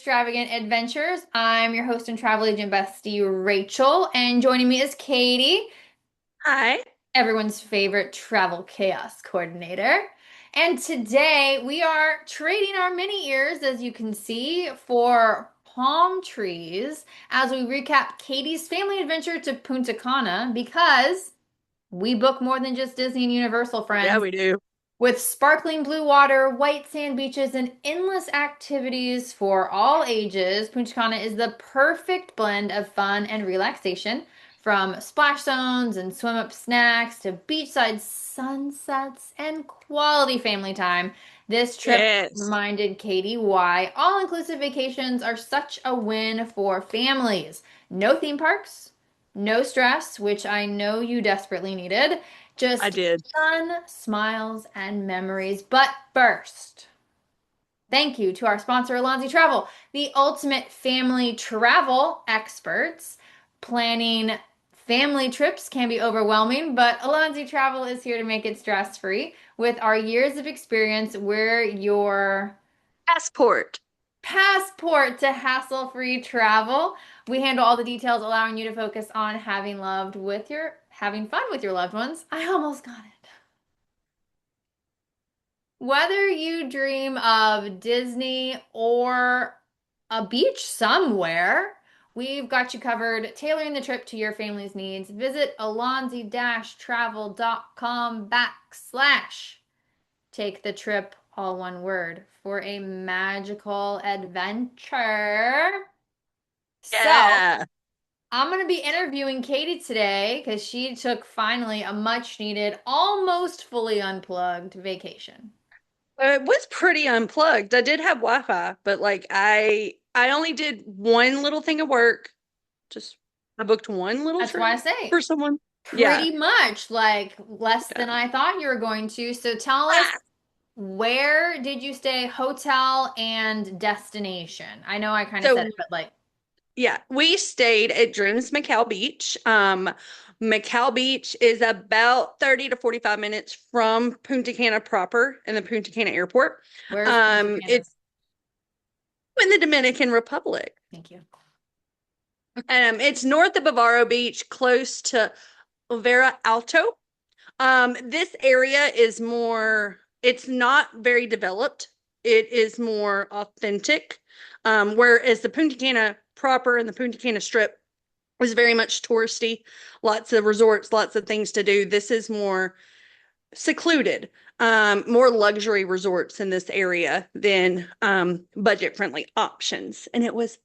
Earstravagant Adventures. I'm your host and travel agent bestie, Rachel, and joining me is Katie, Hi. everyone's favorite travel chaos coordinator. And today we are trading our mini ears, as you can see, for palm trees as we recap Katie's family adventure to Punta Cana because we book more than just Disney and Universal, Yeah, friends. we do. With sparkling blue water, white sand beaches, and endless activities for all ages, Punta Cana is the perfect blend of fun and relaxation. From splash zones and swim up snacks to beachside sunsets and quality family time, this trip Yes. reminded Katie why all inclusive vacations are such a win for families. No theme parks, no stress, which I know you desperately needed. I Just did. fun, smiles, and memories. But first, thank you to our sponsor, Alonzi Travel, the ultimate family travel experts. Planning family trips can be overwhelming, but Alonzi Travel is here to make it stress free. With our years of experience, we're your Passport. passport to hassle-free travel. We handle all the details, allowing you to focus on having fun with your loved ones. I almost got it. Whether you dream of Disney or a beach somewhere, we've got you covered, tailoring the trip to your family's needs. Visit alonzi-travel.com / take the trip, all one word, for a magical adventure. So, Yeah. I'm going to be interviewing Katie today because she took finally a much needed, almost fully unplugged vacation. It was pretty unplugged. I did have Wi-Fi, but I only did one little thing of work. Just I booked one little That's why I trip say for someone. Yeah. pretty much like less Yeah. than I thought you were going to. So tell us, Ah, where did you stay, hotel and destination? I know I kind of said it, So but like, yeah, we stayed at Dreams Macao Beach. Macao Beach is about 30 to 45 minutes from Punta Cana proper in the Punta Cana airport. where's Punta Cana? It's in the Dominican Republic. Thank you. It's north of Bavaro Beach, close to Vera Alto. This area is more, it's not very developed. It is more authentic. Whereas the Punta Cana proper and the Punta Cana Strip is very much touristy, lots of resorts, lots of things to do. This is more secluded, more luxury resorts in this area than budget friendly options. And it was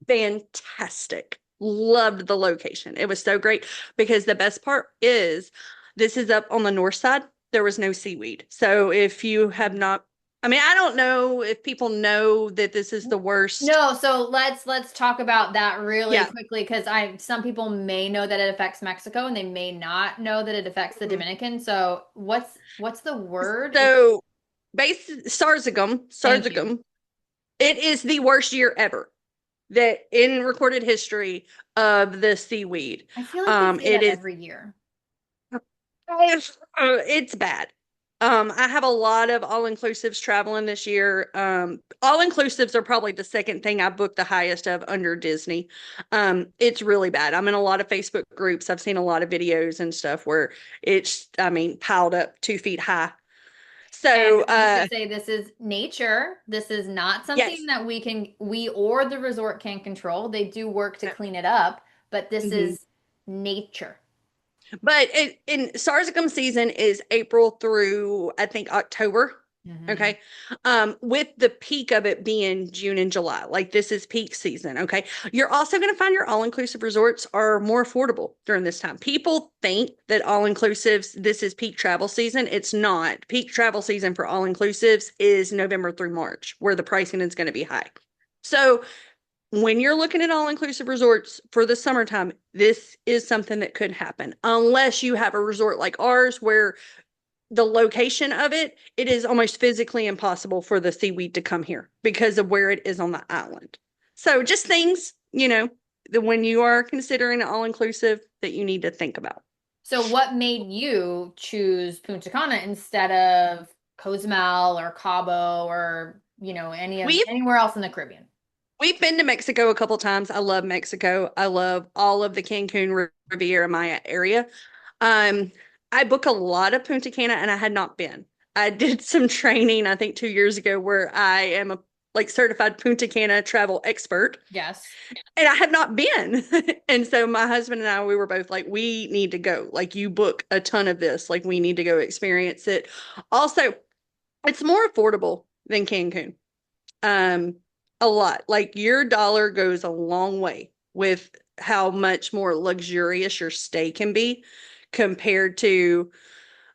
fantastic. Loved the location. It was so great because the best part is this is up on the north side. There was no seaweed. So if you have not, I mean, I don't know if people know that this is the worst. No, so let's talk about that really Yeah. quickly because I some people may know that it affects Mexico and they may not know that it affects the Mhm. Dominican. So what's the word? It's So base Sarzagum, thank you. Sarzagum, it is the worst year ever that in recorded history of the seaweed. I feel like they say It that is every year. it's bad. I have a lot of all-inclusives traveling this year. All-inclusives are probably the second thing I booked the highest of under Disney. It's really bad. I'm in a lot of Facebook groups. I've seen a lot of videos and stuff where it's, I mean, piled up 2 feet high. And So, who's to say this is nature? This is not something yes. that we or the resort can control. They do work to clean it up, but this Mhm. is nature. But in Sarzagum season is April through I think October. Hmm. Okay. With the peak of it being June and July. Like this is peak season. Okay. You're also going to find your all-inclusive resorts are more affordable during this time. People think that all-inclusives, this is peak travel season. It's not. Peak travel season for all-inclusives is November through March, where the pricing is going to be high. So when you're looking at all inclusive resorts for the summertime, this is something that could happen unless you have a resort like ours where the location of it, it is almost physically impossible for the seaweed to come here because of where it is on the island. So just things, that when you are considering an all inclusive that you need to think about. So what made you choose Punta Cana instead of Cozumel or Cabo or, We anywhere else in the Caribbean? We've been to Mexico a couple times. I love Mexico. I love all of the Cancun Riviera Maya area. Um, I book a lot of Punta Cana and I had not been. I did some training, I think 2 years ago, where I am a like certified Punta Cana travel expert, Yes. and I have not been. And so my husband and I, we were both like, we need to go. Like, you book a ton of this. Like, we need to go experience it. Also, it's more affordable than Cancun. Um, a lot. Like, your dollar goes a long way with how much more luxurious your stay can be compared to,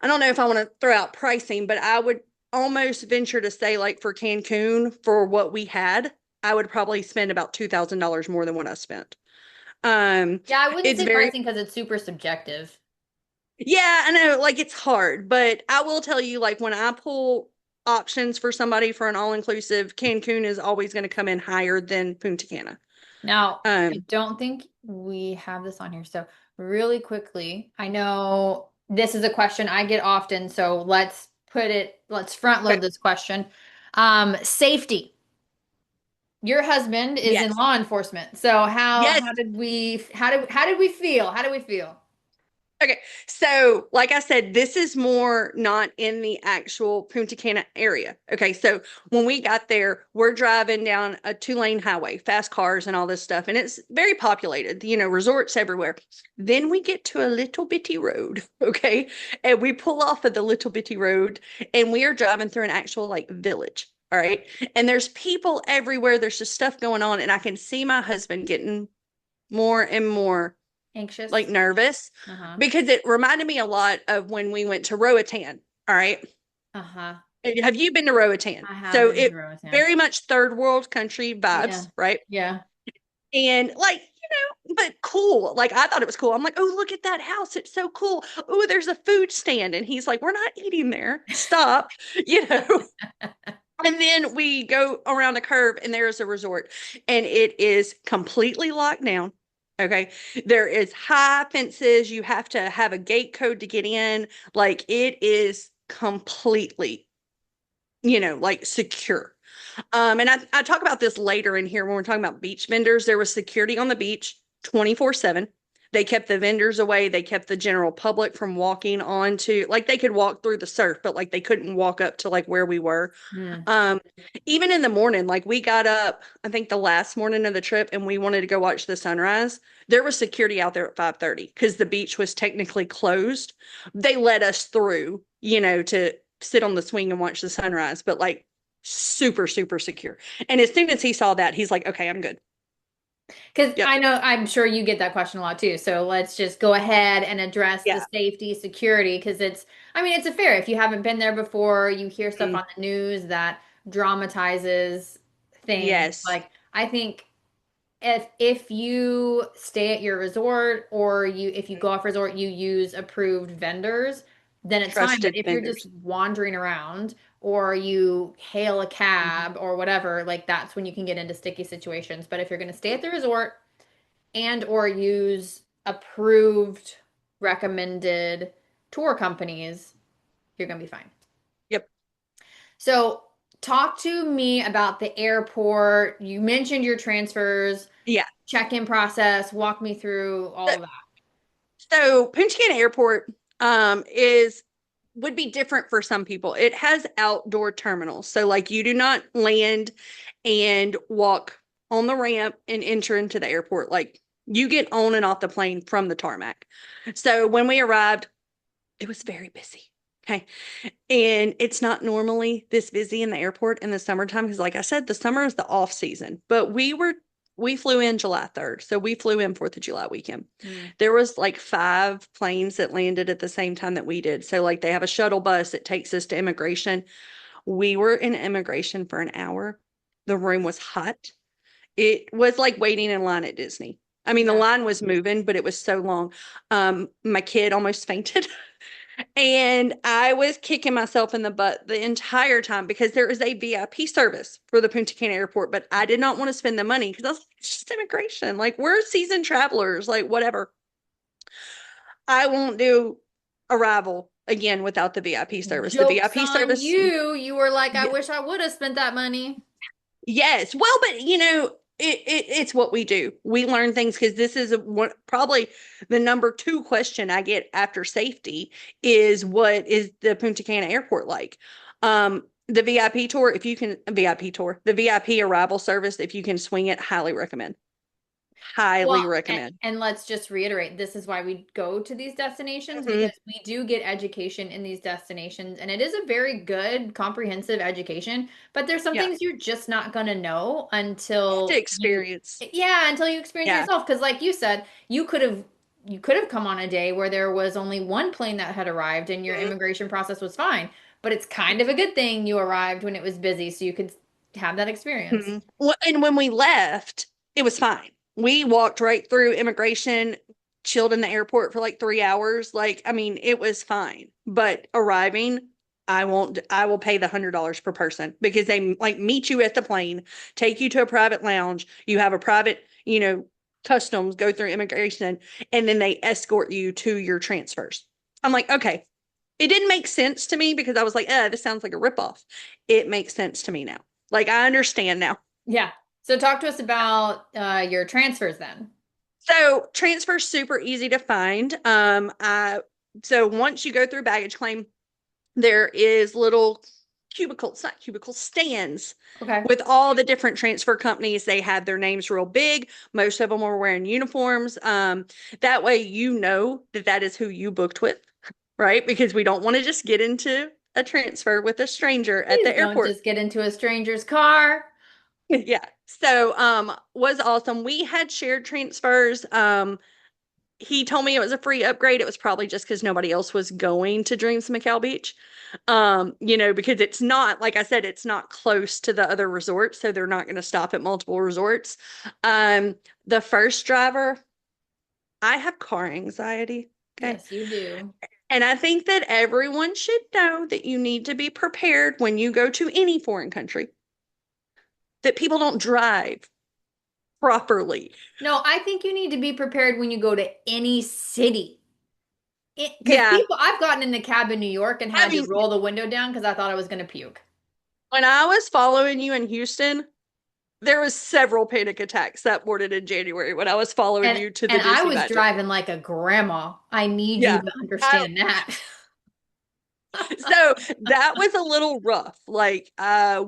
I don't know if I want to throw out pricing, but I would almost venture to say, like, for Cancun, for what we had, I would probably spend about $2,000 more than what I spent. Um, Yeah, I wouldn't it's say very, pricing because it's super subjective. yeah, I know, like, it's hard, but I will tell you, like, when I pull options for somebody for an all-inclusive, Cancun is always going to come in higher than Punta Cana. Now, I Um, don't think we have this on here. So, really quickly, I know this is a question I get often, so let's front load okay. this question. Safety. Your husband is in Yes. law enforcement. So Yes. how did we feel? How did we feel? Okay. So, like I said, this is more not in the actual Punta Cana area. Okay. So, when we got there, we're driving down a 2-lane highway, fast cars and all this stuff. And it's very populated, resorts everywhere. Then we get to a little bitty road. Okay. And we pull off of the little bitty road and we are driving through an actual like village. All right. And there's people everywhere. There's just stuff going on. And I can see my husband getting more and more like Anxious? nervous Uh-huh. because it reminded me a lot of when we went to Roatan. All right. Uh-huh. Have you been to Roatan? I have So been to it Roatan. very much third world country Yeah. vibes, right? Yeah. And like, but cool. Like I thought it was cool. I'm like, oh, look at that house. It's so cool. Oh, there's a food stand. And he's like, we're not eating there. Stop. You know. And then we go around a curve and there's a resort and it is completely locked down. Okay. There is high fences. You have to have a gate code to get in. Like it is completely, like secure. And I talk about this later in here when we're talking about beach vendors. There was security on the beach 24/7. They kept the vendors away. They kept the general public from walking onto, like they could walk through the surf, but like they couldn't walk up to like where we were. Hmm. Um, Even in the morning, like we got up, I think the last morning of the trip, and we wanted to go watch the sunrise. There was security out there at 5:30 because the beach was technically closed. They let us through, to sit on the swing and watch the sunrise, but like super, super secure. And as soon as he saw that, he's like, okay, I'm good. Because Yep. I know, I'm sure you get that question a lot too. So let's just go ahead and address the Yeah. safety, security, because I mean, it's a fair. If you haven't been there before, you hear stuff Mm, on the news that dramatizes things. yes. Like, I think if you stay at your resort or if you go off resort, you use approved vendors, then it's fine. But Trusted if you're just vendors. wandering around or you hail a Mhm. cab or whatever, like that's when you can get into sticky situations. But if you're going to stay at the resort and or use approved, recommended tour companies, you're going to be fine. Yep. So, talk to me about the airport. You mentioned your transfers, Yeah. check-in process. Walk me through all So, of that. so Punta Cana Airport is would be different for some people. It has outdoor terminals. So like you do not land and walk on the ramp and enter into the airport. Like you get on and off the plane from the tarmac. So when we arrived, it was very busy. Okay. And it's not normally this busy in the airport in the summertime because, like I said, the summer is the off season. But we flew in July 3rd. So we flew in 4th of July weekend. Mm. There was like 5 planes that landed at the same time that we did. So like they have a shuttle bus that takes us to immigration. We were in immigration for an hour. The room was hot. It was like waiting in line at Disney. I mean, the Yeah. line was moving, but it was so long. My kid almost fainted. And I was kicking myself in the butt the entire time because there is a VIP service for the Punta Cana airport, but I did not want to spend the money because I was like, it's just immigration. Like, we're seasoned travelers, like, whatever. I won't do arrival again without the VIP service. The Joke's VIP on service, you. You were like, I yeah, wish I would have spent that money. yes. Well, but it's what we do. We learn things because this is probably the number two question I get after safety is what is the Punta Cana airport like? The VIP tour, if you can, VIP tour, the VIP arrival service, if you can swing it, highly recommend. Highly Well, recommend. and let's just reiterate, this is why we go to these destinations Mhm. because we do get education in these destinations, and it is a very good, comprehensive education. But there's some Yeah, things you're just not going to know you have to until experience. yeah, until you experience it Yeah. yourself. Because, like you said, you could have come on a day where there was only one plane that had arrived, and your Mhm. immigration process was fine. But it's kind of a good thing you arrived when it was busy, so you could have that experience. Well, and when we left, it was fine. We walked right through immigration, chilled in the airport for like 3 hours. Like, I mean, it was fine. But arriving, I will pay the $100 per person because they like meet you at the plane, take you to a private lounge. You have a private, customs go through immigration, and then they escort you to your transfers. I'm like, okay. It didn't make sense to me because I was like, this sounds like a ripoff. It makes sense to me now. Like I understand now. Yeah. So talk to us about your transfers then. So transfer super easy to find. So once you go through baggage claim, there is little cubicles, not cubicles, stands Okay. with all the different transfer companies. They have their names real big. Most of them are wearing uniforms. That way you know that that is who you booked with, right? Because we don't want to just get into a transfer with a stranger at Please the don't airport. just get into a stranger's car. Yeah. So was awesome. We had shared transfers. He told me it was a free upgrade. It was probably just because nobody else was going to Dreams Macao Beach. Because it's not, like I said, it's not close to the other resorts, so they're not going to stop at multiple resorts. Um, the first driver, I have car anxiety. Okay. Yes, you do. And I think that everyone should know that you need to be prepared when you go to any foreign country, that people don't drive properly. No, I think you need to be prepared when you go to any city. Because Yeah. people, I've gotten in the cab in New York and I had to mean, roll the window down because I thought I was going to puke. when I was following you in Houston, there was several panic attacks that morning in January when I was following And you to the and I Disney was Magic. driving like a grandma. I need you Yeah. to I, understand that. so that was a little rough. Like I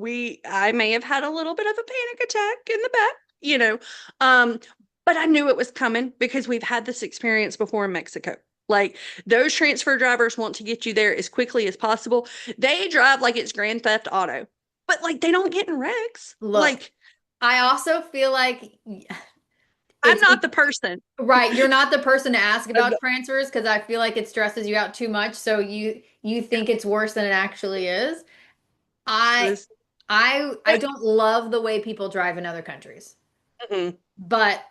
may have had a little bit of a panic attack in the back, you know. Um, but I knew it was coming because we've had this experience before in Mexico. Like those transfer drivers want to get you there as quickly as possible. They drive like it's Grand Theft Auto, but like they don't get in wrecks. Look, Like I also feel like I'm it's not the person. right. You're not the person to ask I'm about transfers because I feel like it stresses you out too much. So you think it's worse than it actually is. I the- I don't love the way people drive in other countries, Mhm. but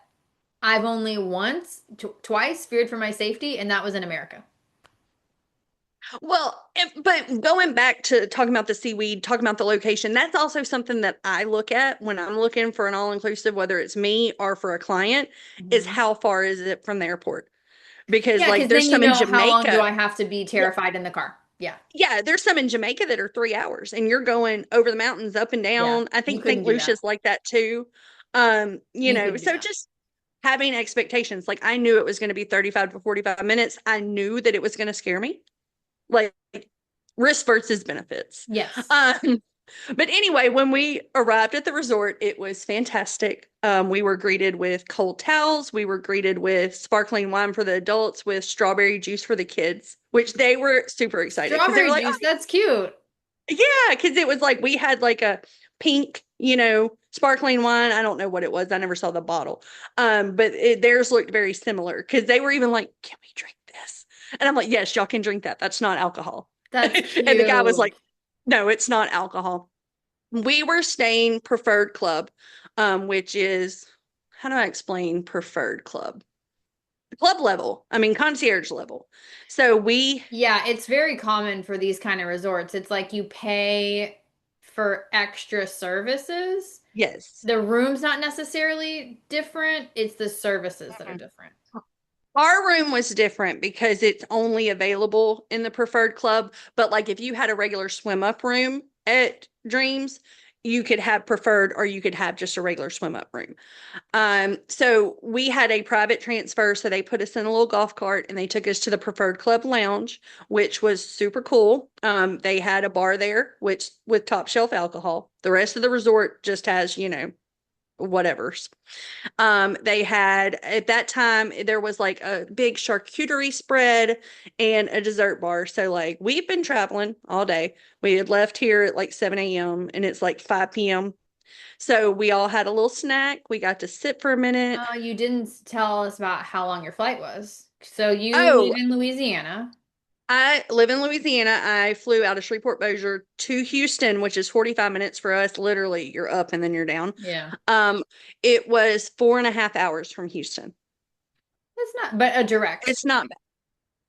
I've only once, twice feared for my safety, and that was in America. But going back to talking about the seaweed, talking about the location, that's also something that I look at when I'm looking for an all-inclusive, whether it's me or for a client, is Mhm. how far is it from the airport? Because Yeah, like because then there's you some in know how long do Jamaica. I have to be Yeah, terrified in the car? Yeah, yeah, there's some in Jamaica that are 3 hours and you're going over the mountains up and yeah. down. I You think couldn't St. do that. Lucia's like that too. You couldn't do So that. just having expectations. Like I knew it was going to be 35 to 45 minutes. I knew that it was going to scare me. Like risk versus benefits. Yes. Um, but anyway, when we arrived at the resort, it was fantastic. We were greeted with cold towels. We were greeted with sparkling wine for the adults, with strawberry juice for the kids, which they were super excited because they were Strawberry like, juice, that's cute. yeah, because it was like we had like a pink, sparkling wine. I don't know what it was. I never saw the bottle. But theirs looked very similar because they were even like, "Can we drink this?" And I'm like, "Yes, y'all can drink that. That's not alcohol." That's And the guy was cute. like, "No, it's not alcohol." We were staying preferred club, which is how do I explain preferred club? Club level. I mean concierge level. So we Yeah, it's very common for these kind of resorts. It's like you pay for extra services. yes. The room's not necessarily different, it's the services that are different. Our room was different because it's only available in the preferred club. But like if you had a regular swim up room at Dreams, you could have preferred, or you could have just a regular swim up room. So we had a private transfer. So they put us in a little golf cart and they took us to the preferred club lounge, which was super cool. They had a bar there, which with top shelf alcohol. The rest of the resort just has, whatever's. They had at that time there was like a big charcuterie spread and a dessert bar. So like we've been traveling all day. We had left here at like 7 a.m. and it's like 5 p.m. So we all had a little snack. We got to sit for a minute. Oh, you didn't tell us about how long your flight was. So you Oh, live in Louisiana. I live in Louisiana. I flew out of Shreveport Bossier to Houston, which is 45 minutes for us. Literally, you're up and then you're down. Yeah. Um, it was 4.5 hours from Houston. That's not, but a It's not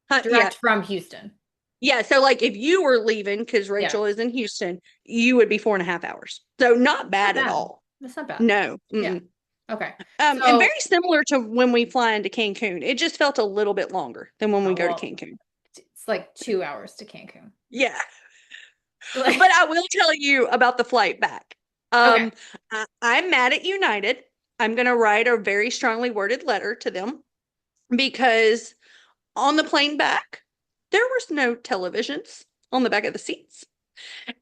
bad. Yeah. direct from Houston. Yeah. So like if you were leaving, because Yeah. Rachael is in Houston, you would be 4.5 hours. So not Not bad at bad. all. That's not bad. No. Yeah. Mm-mm. Okay. And So, very similar to when we fly into Cancun. It just felt a little bit longer than when we oh, go to well, Cancun. it's like 2 hours to Cancun. Yeah. Like, But I will tell you about the flight back. okay. I'm mad at United. I'm going to write a very strongly worded letter to them because on the plane back, there was no televisions on the back of the seats.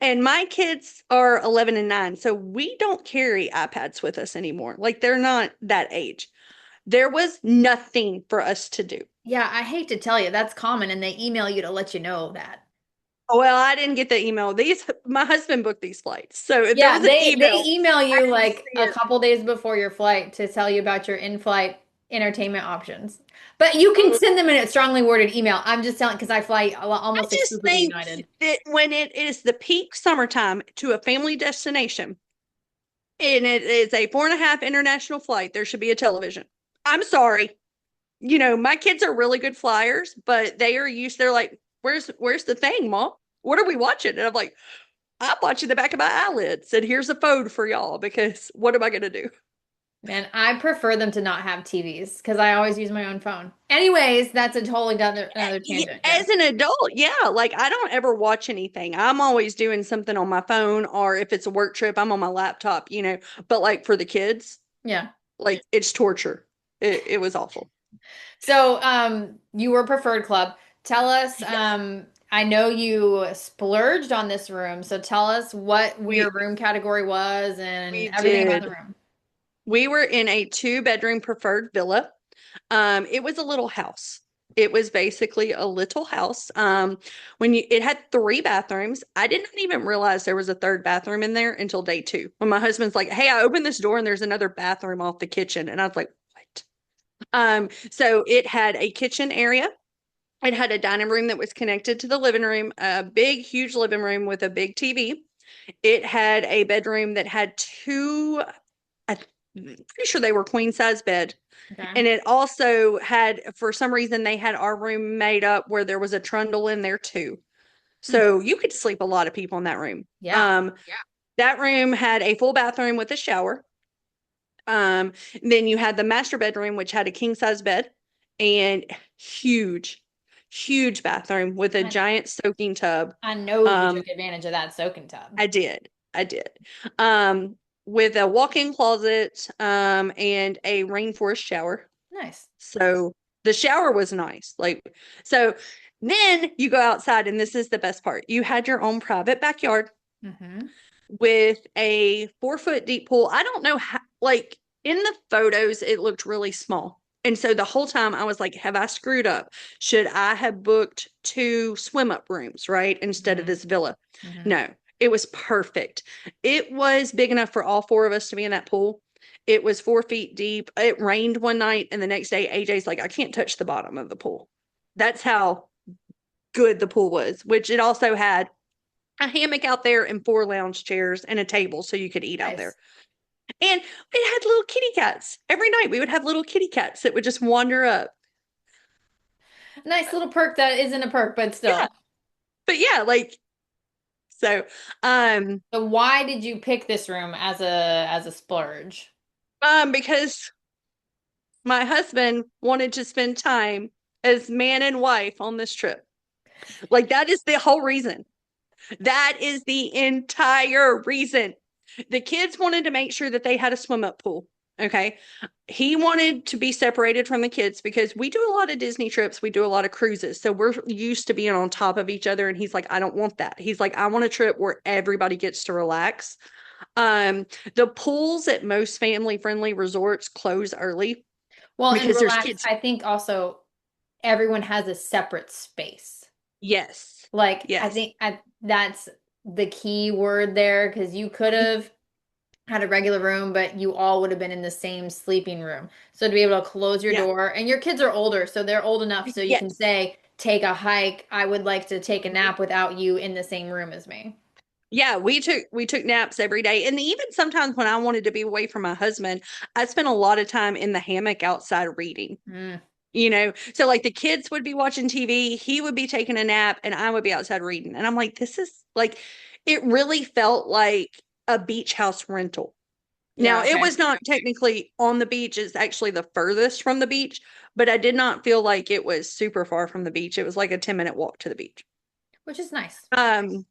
And my kids are 11 and 9, so we don't carry iPads with us anymore. Like they're not that age. There was nothing for us to do. Yeah, I hate to tell you, that's common, and they email you to let you know that. Well, I didn't get the email. My husband booked these flights. So if there Yeah, was an they email, email I you didn't like see a it. couple days before your flight to tell you about your in-flight entertainment options. But you can send them in a strongly worded email. I'm just telling because I fly I almost just exclusively think United. that when it is the peak summertime to a family destination and it is a 4.5 international flight, there should be a television. I'm sorry. My kids are really good flyers, but they're like, where's the thing, Mom? What are we watching? And I'm like, I'm watching the back of my eyelids, and here's a phone for y'all because what am I gonna do? Man, I prefer them to not have TVs because I always use my own phone. Anyways, that's a totally another tangent. Yes. As an adult, yeah, like I don't ever watch anything. I'm always doing something on my phone, or if it's a work trip, I'm on my laptop. But like for the kids, Yeah. like it's torture. It was awful. So, you were preferred club. Tell us, Yes, I know you splurged on this room, so tell us what your we room category was and we everything about the did. room. We were in a 2-bedroom preferred villa. It was a little house. It was basically a little house. It had 3 bathrooms. I didn't even realize there was a third bathroom in there until day 2. When my husband's like, "Hey, I opened this door and there's another bathroom off the kitchen," and I was like, "What?" So it had a kitchen area. It had a dining room that was connected to the living room, a big, huge living room with a big TV. It had a bedroom that had two, I'm pretty sure they were queen size bed. Okay. And it also had, for some reason, they had our room made up where there was a trundle in there too. Hmm. So you could sleep a lot of people in that room. Yeah. That room had a full bathroom with a shower. Then you had the master bedroom, which had a king size bed and huge, huge bathroom with a I, giant soaking tub. I know you Um, took advantage of that soaking tub. I did. I did. With a walk-in closet, and a rainforest shower. Nice. So the shower was nice. So then you go outside, and this is the best part. You had your own private backyard Mm-hmm. with a 4 foot deep pool. I don't know how, like in the photos, it looked really small. And so the whole time I was like, have I screwed up? Should I have booked 2 swim up rooms, right? Instead of Mm-hmm. this villa? Mm-hmm. No, it was perfect. It was big enough for all 4 of us to be in that pool. It was 4 feet deep. It rained one night, and the next day, AJ's like, I can't touch the bottom of the pool. That's how good the pool was, which it also had a hammock out there and 4 lounge chairs and a table so you could eat out there. Nice. And it had little kitty cats. Every night we would have little kitty cats that would just wander up. Nice little perk that isn't a perk, but Yeah. still. But yeah, so um So why did you pick this room as a splurge? because my husband wanted to spend time as man and wife on this trip. Like that is the whole reason. That is the entire reason. The kids wanted to make sure that they had a swim up pool. Okay. He wanted to be separated from the kids because we do a lot of Disney trips. We do a lot of cruises. So we're used to being on top of each other. And he's like, I don't want that. He's like, I want a trip where everybody gets to relax. The pools at most family friendly resorts close early Well, and because there's relax, kids. I think also everyone has a separate space. Yes. Like I Yes. think that's the key word there because you could have had a regular room, but you all would have been in the same sleeping room. So to be able to close your Yeah. door, and your kids are older, so they're old enough so you can Yes. say, take a hike. I would like to take a nap without you in the same room as me. Yeah, we took naps every day. And even sometimes when I wanted to be away from my husband, I spent a lot of time in the hammock outside reading. Mm, So like the kids would be watching TV, he would be taking a nap, and I would be outside reading. And I'm like, this is like, it really felt like a beach house rental. Now, yeah, it okay. was not technically on the beach, it's actually the furthest from the beach, but I did not feel like it was super far from the beach. It was like a 10-minute walk to the beach. Which is nice. Um,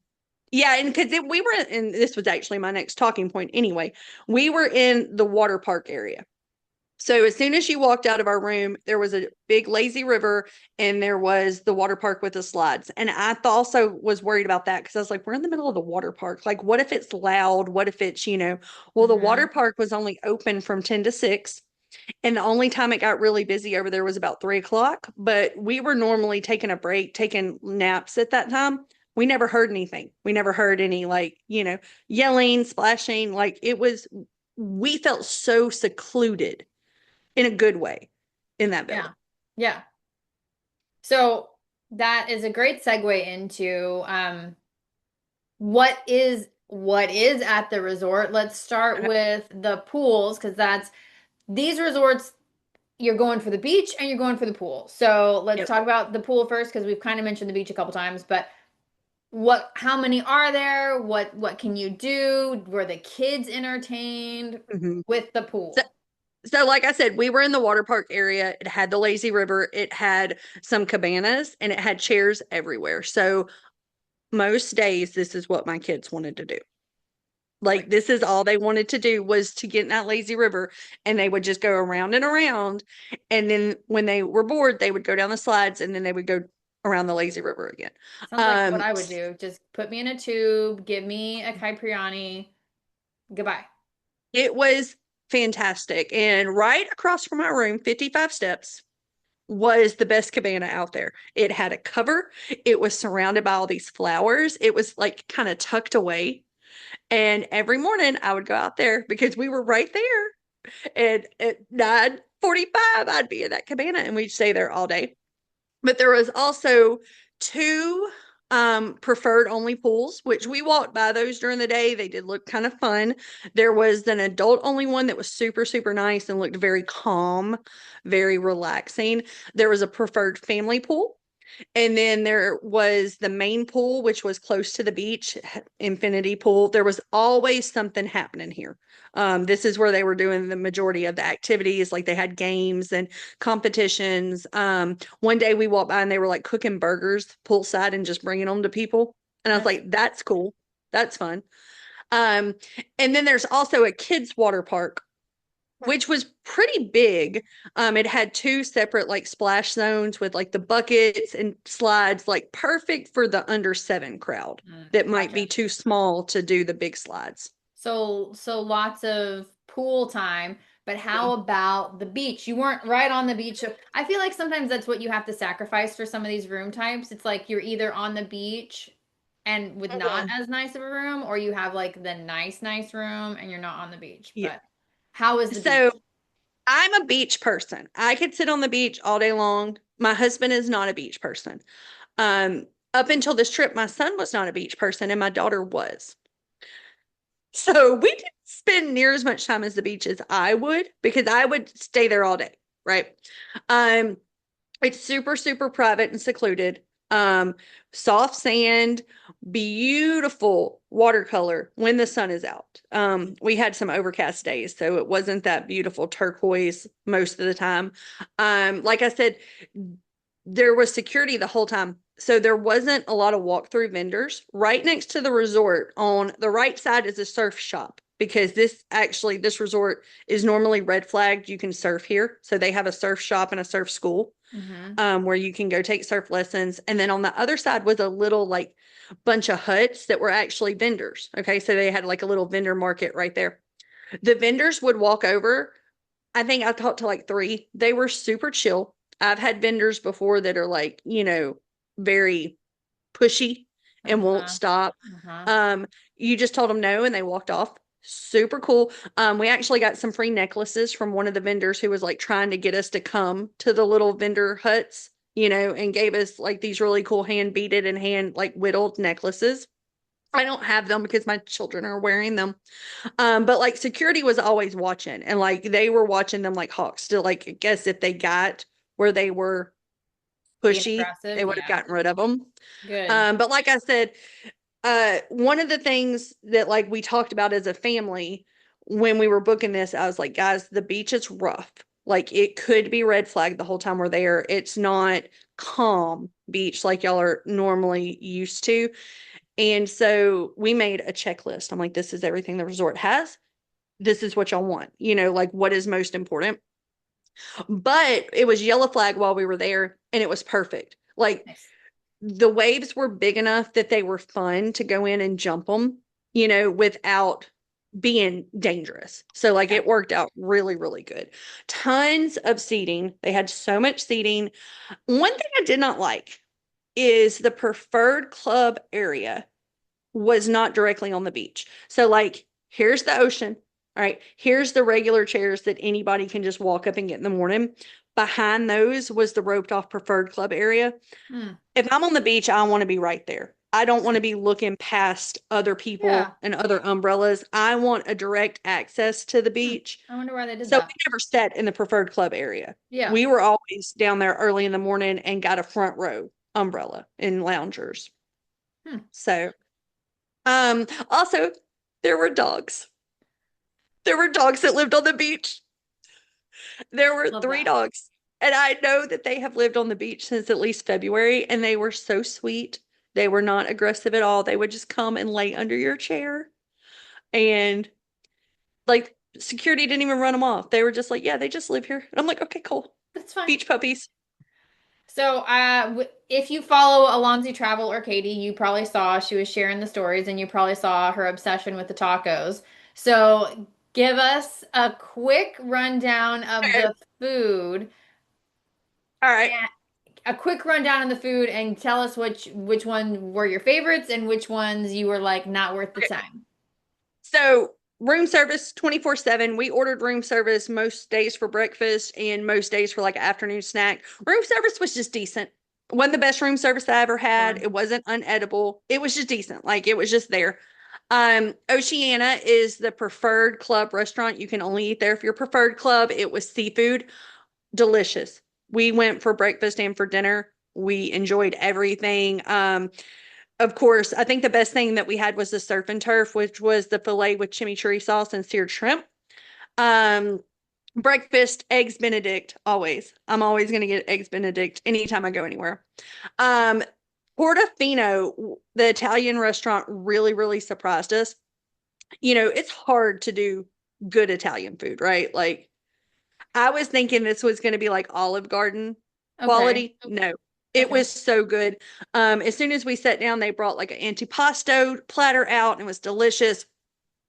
yeah, and because we were, and this was actually my next talking point anyway, we were in the water park area. So as soon as you walked out of our room, there was a big lazy river and there was the water park with the slides. And I also was worried about that because I was like, we're in the middle of the water park. Like, what if it's loud? What if it's, well, the water Hmm. park was only open from 10 to 6. And the only time it got really busy over there was about 3 o'clock. But we were normally taking a break, taking naps at that time. We never heard anything. We never heard any like, yelling, splashing. Like we felt so secluded in a good way in that Yeah. building. Yeah. So that is a great segue into what is at the resort. Let's start Okay. with the pools because that's these resorts you're going for the beach and you're going for the pool. So let's Yep. talk about the pool first because we've kind of mentioned the beach a couple times, but how many are there? What can you do? Were the kids entertained Mhm. with the So, pool? so, like I said, we were in the water park area. It had the lazy river, it had some cabanas, and it had chairs everywhere. So, most days, this is what my kids wanted to do. Like, Great. this is all they wanted to do was to get in that lazy river, and they would just go around and around. And then when they were bored, they would go down the slides, and then they would go around the lazy river again. Sounds like what Um, I would do. Just put me in a tube, give me a Kypriani. Goodbye. It was fantastic. And right across from my room, 55 steps, was the best cabana out there. It had a cover, it was surrounded by all these flowers, it was like kind of tucked away. And every morning I would go out there because we were right there. And at 9:45, I'd be in that cabana and we'd stay there all day. But there was also two preferred only pools, which we walked by those during the day. They did look kind of fun. There was an adult only one that was super, super nice and looked very calm, very relaxing. There was a preferred family pool. And then there was the main pool, which was close to the beach, infinity pool. There was always something happening here. This is where they were doing the majority of the activities. Like they had games and competitions. One day we walked by and they were like cooking burgers poolside and just bringing them to people. And I was Nice. like, that's cool. That's fun. Um, and then there's also a kids water park which was pretty big. It had two separate like splash zones with like the buckets and slides, like perfect for the under 7 crowd that might be Gotcha. too small to do the big slides. So lots of pool time, but how about the beach? You weren't right on the beach. So I feel like sometimes that's what you have to sacrifice for some of these room types. It's like you're either on the beach and with not Mhm. as nice of a room, or you have like the nice room and you're not on the beach. Yeah. But how is the So beach? I'm a beach person. I could sit on the beach all day long. My husband is not a beach person. Up until this trip, my son was not a beach person and my daughter was. So we didn't spend near as much time as the beach as I would because I would stay there all day, right? Um, it's super, super private and secluded. Soft sand, beautiful watercolor when the sun is out. We had some overcast days, so it wasn't that beautiful turquoise most of the time. Like I said, there was security the whole time. So there wasn't a lot of walk-through vendors. Right next to the resort on the right side is a surf shop. because this resort is normally red flagged. You can surf here. So they have a surf shop and a surf school Mm-hmm. where you can go take surf lessons. And then on the other side was a little like bunch of huts that were actually vendors. Okay. So they had like a little vendor market right there. The vendors would walk over. I think I talked to like three. They were super chill. I've had vendors before that are like, very pushy and won't Uh-huh. stop. Uh-huh. Um, you just told them no and they walked off. Super cool. We actually got some free necklaces from one of the vendors who was like trying to get us to come to the little vendor huts, and gave us like these really cool hand beaded and hand like whittled necklaces. I don't have them because my children are wearing them. But like security was always watching and like they were watching them like hawks to like, I guess if they got where they were Being pushy, aggressive. they would have Yeah. gotten rid of them. Good. But like I said, one of the things that like we talked about as a family when we were booking this, I was like, guys, the beach is rough. Like it could be red flag the whole time we're there. It's not calm beach like y'all are normally used to. And so we made a checklist. I'm like, this is everything the resort has. This is what y'all want, like what is most important. But it was yellow flag while we were there and it was perfect. Like Nice. the waves were big enough that they were fun to go in and jump them, without being dangerous. So like Yeah. it worked out really, really good. Tons of seating. They had so much seating. One thing I did not like is the preferred club area was not directly on the beach. So like here's the ocean. All right. Here's the regular chairs that anybody can just walk up and get in the morning. Behind those was the roped off preferred club area. Hmm. If I'm on the beach, I want to be right there. I don't want to be looking past other Yeah. people and other umbrellas. I want a direct access to the Hmm. beach. I wonder why they did So that. we never sat in the preferred club area. Yeah. We were always down there early in the morning and got a front row umbrella in loungers. Hmm. So, also there were dogs. There were dogs that lived on the beach. There were Love three that. dogs. And I know that they have lived on the beach since at least February, and they were so sweet. They were not aggressive at all. They would just come and lay under your chair. And like security didn't even run them off. They were just like, yeah, they just live here. And I'm like, okay, cool. That's fine. Beach puppies. So, if you follow Alonzi Travel or Katie, you probably saw she was sharing the stories and you probably saw her obsession with the tacos. So, give us a quick rundown of Okay. the food, All right. and a quick rundown of the food and tell us which one were your favorites and which ones you were like not worth the Okay. time. So room service 24/7. We ordered room service most days for breakfast and most days for like an afternoon snack. Room service was just decent. Wasn't the best room service I ever had. Sure. It wasn't unedible. It was just decent. Like it was just there. Oceana is the preferred club restaurant. You can only eat there if you're preferred club. It was seafood. Delicious. We went for breakfast and for dinner. We enjoyed everything. Of course, I think the best thing that we had was the surf and turf, which was the filet with chimichurri sauce and seared shrimp. Um, breakfast, eggs Benedict, always. I'm always going to get eggs Benedict anytime I go anywhere. Um, Portofino, the Italian restaurant, really, really surprised us. It's hard to do good Italian food, right? Like, I was thinking this was going to be like Olive Garden Okay. quality. No, it Okay. was so good. As soon as we sat down, they brought like an antipasto platter out and it was delicious.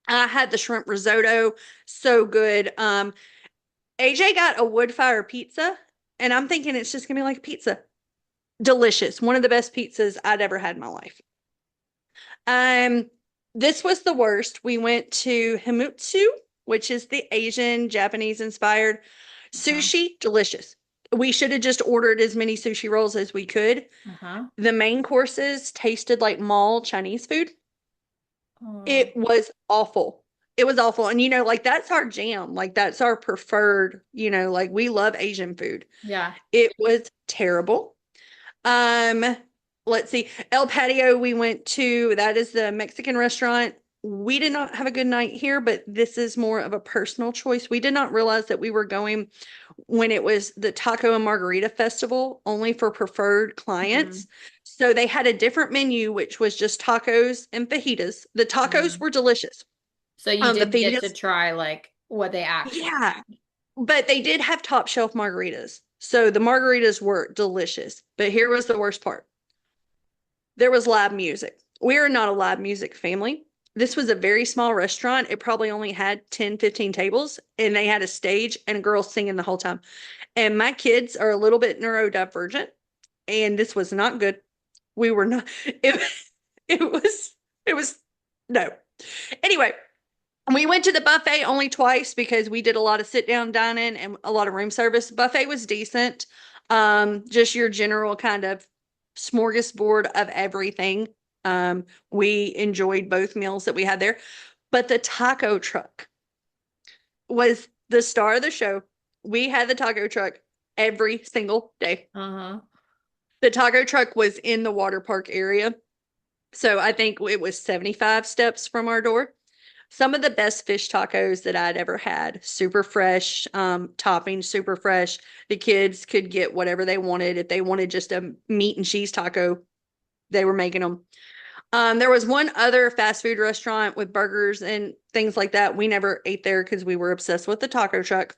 I had the shrimp risotto, so good. AJ got a wood fire pizza, and I'm thinking it's just gonna be like pizza. Delicious. One of the best pizzas I'd ever had in my life. Um, this was the worst. We went to Himutsu, which is the Asian Japanese inspired Uh-huh. sushi, delicious. We should have just ordered as many sushi rolls as we could. Uh-huh. The main courses tasted like mall Chinese food. Oh, It was awful. It was awful. And like that's our jam. Like that's our preferred, like we love Asian food. yeah. It was terrible. Um, let's see. El Patio, we went to, that is the Mexican restaurant. We did not have a good night here, but this is more of a personal choice. We did not realize that we were going when it was the Taco and Margarita Festival only for preferred Mm-hmm. clients. So they had a different menu, which was just tacos and fajitas. The tacos Mm-hmm. were delicious. So you The didn't get to fajitas, try like what they actually yeah, but they did have top shelf margaritas. So the margaritas were delicious. But here was the worst part. There was live music. We are not a live music family. This was a very small restaurant. It probably only had 10, 15 tables, and they had a stage and a girl singing the whole time. And my kids are a little bit neurodivergent, and this was not good. We were not, it, it was, no. Anyway, we went to the buffet only twice because we did a lot of sit down dining and a lot of room service. Buffet was decent. Just your general kind of smorgasbord of everything. We enjoyed both meals that we had there, but the taco truck was the star of the show. We had the taco truck every single day. Uh-huh. The taco truck was in the water park area. So I think it was 75 steps from our door. Some of the best fish tacos that I'd ever had. Super fresh, topping, super fresh. The kids could get whatever they wanted. If they wanted just a meat and cheese taco, they were making them. There was one other fast food restaurant with burgers and things like that. We never ate there because we were obsessed with the taco truck.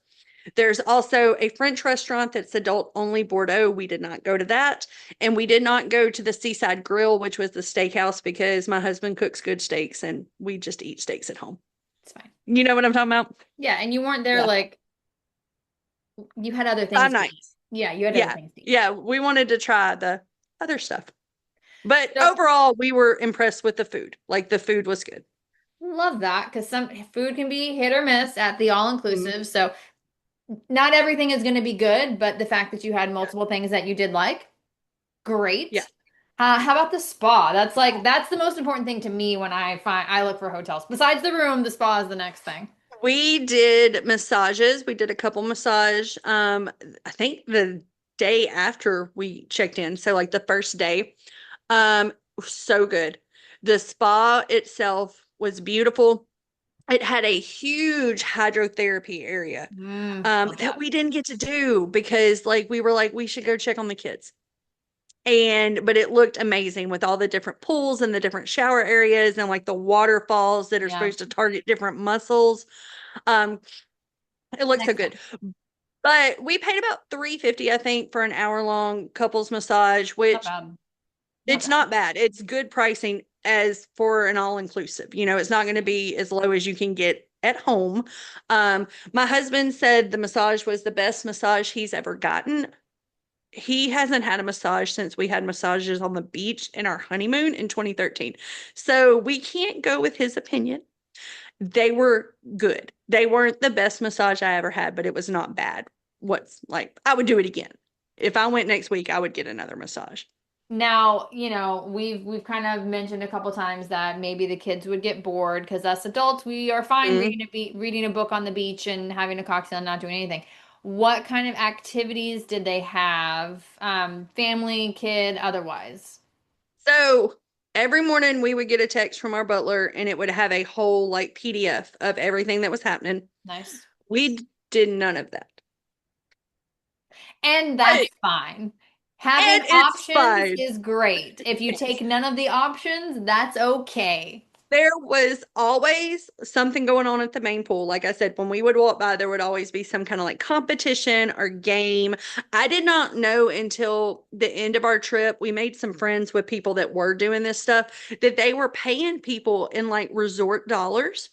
There's also a French restaurant that's adult only Bordeaux. We did not go to that. And we did not go to the Seaside Grill, which was the steakhouse, because my husband cooks good steaks and we just eat steaks at home. It's fine. You know what I'm talking about? Yeah, and you weren't there Yeah. like you had other Five things to eat. nights. Yeah, you had other Yeah. things to eat. Yeah. We wanted to try the other stuff. But So overall, we were impressed with the food. Like the food was good. love that because some food can be hit or miss at the Mhm. all-inclusive. So not everything is going to be good, but the fact that you had multiple things that you did like, Yeah. great. How about the spa? That's the most important thing to me when I look for hotels. Besides the room, the spa is the next thing. We did massages. We did a couple massage. I think the day after we checked in, so like the first day. So good. The spa itself was beautiful. It had a huge hydrotherapy area Love that that. we didn't get to do because like we were like we should go check on the kids. And but it looked amazing with all the different pools and the different shower areas and like the waterfalls that are Yeah. supposed to target different muscles. Um, it looked so Next good. time. But we paid about 350, I think, for an hour long couples massage, Not which bad. Not it's bad. not bad. It's good pricing as for an all inclusive. You know, it's not going to be as low as you can get at home. My husband said the massage was the best massage he's ever gotten. He hasn't had a massage since we had massages on the beach in our honeymoon in 2013. So we can't go with his opinion. They were good. They weren't the best massage I ever had, but it was not bad. What's like, I would do it again. If I went next week, I would get another massage. Now, we've kind of mentioned a couple times that maybe the kids would get bored because us adults, we are fine Mm. reading a book on the beach and having a cocktail and not doing anything. What kind of activities did they have? Family, kid, otherwise? So every morning we would get a text from our butler and it would have a whole like PDF of everything that was happening. Nice. We did none of that. And But, that's fine. Having and it's options fine. is great. If you take none of the options, that's okay. There was always something going on at the main pool. Like I said, when we would walk by, there would always be some kind of like competition or game. I did not know until the end of our trip. We made some friends with people that were doing this stuff that they were paying people in like resort dollars.